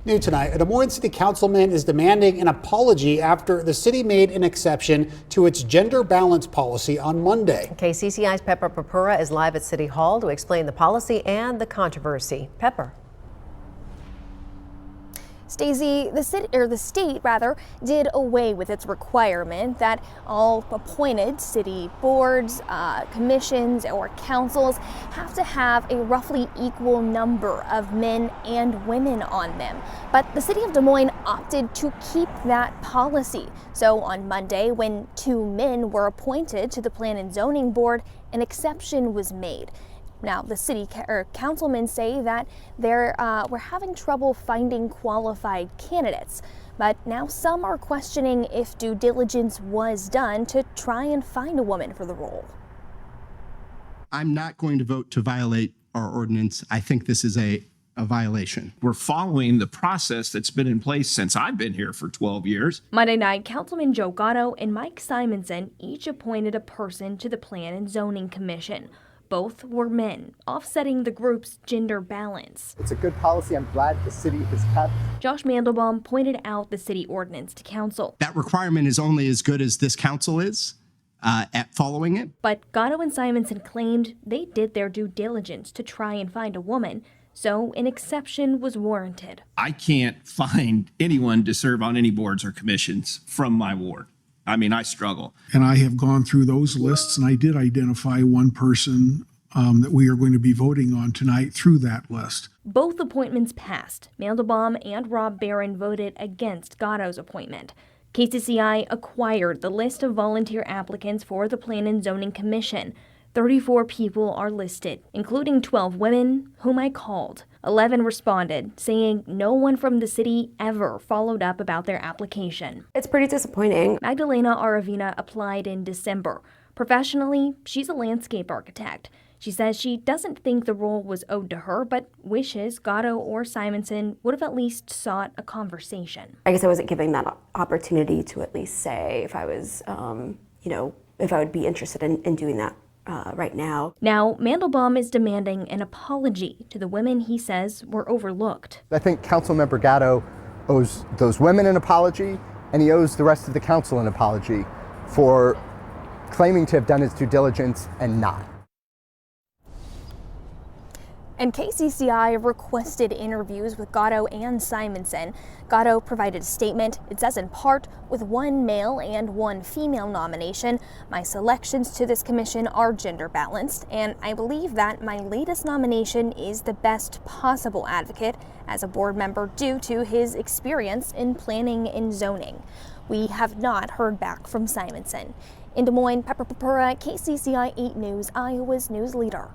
New tonight, a Des Moines City Councilman is demanding an apology after the city made an exception to its gender balance policy on Monday. KCCI's Pepper Papura is live at City Hall to explain the policy and the controversy. Pepper. Stacey, the state did away with its requirement that all appointed city boards, commissions, or councils have to have a roughly equal number of men and women on them. But the city of Des Moines opted to keep that policy. So on Monday, when 2 men were appointed to the Plan and Zoning Board, an exception was made. Now, the city councilmen say that we're having trouble finding qualified candidates, but now some are questioning if due diligence was done to try and find a woman for the role. I'm not going to vote to violate our ordinance. I think this is a violation. We're following the process that's been in place since I've been here for 12 years. Monday night, Councilman Joe Gatto and Mike Simonson each appointed a person to the Plan and Zoning Commission. Both were men, offsetting the group's gender balance. It's a good policy. I'm glad the city has kept. Josh Mandelbaum pointed out the city ordinance to council. That requirement is only as good as this council is at following it. But Gatto and Simonson claimed they did their due diligence to try and find a woman, so an exception was warranted. I can't find anyone to serve on any boards or commissions from my ward. I mean, I struggle. And I have gone through those lists, and I did identify one person that we are going to be voting on tonight through that list. Both appointments passed. Mandelbaum and Rob Barron voted against Gatto's appointment. KCCI acquired the list of volunteer applicants for the Plan and Zoning Commission. 34 people are listed, including 12 women whom I called. 11 responded, saying no one from the city ever followed up about their application. It's pretty disappointing. Magdalena Aravina applied in December. Professionally, she's a landscape architect. She says she doesn't think the role was owed to her, but wishes Gatto or Simonson would have at least sought a conversation. I guess I wasn't given that opportunity to at least say if I was, if I would be interested in doing that. Right now. Now, Mandelbaum is demanding an apology to the women he says were overlooked. I think Councilmember Gatto owes those women an apology, and he owes the rest of the council an apology for claiming to have done his due diligence and not. And KCCI requested interviews with Gatto and Simonson. Gatto provided a statement. It says in part, with 1 male and 1 female nomination, my selections to this commission are gender balanced, and I believe that my latest nomination is the best possible advocate as a board member due to his experience in planning and zoning. We have not heard back from Simonson. In Des Moines, Pepper Papura, KCCI 8 News, Iowa's news leader.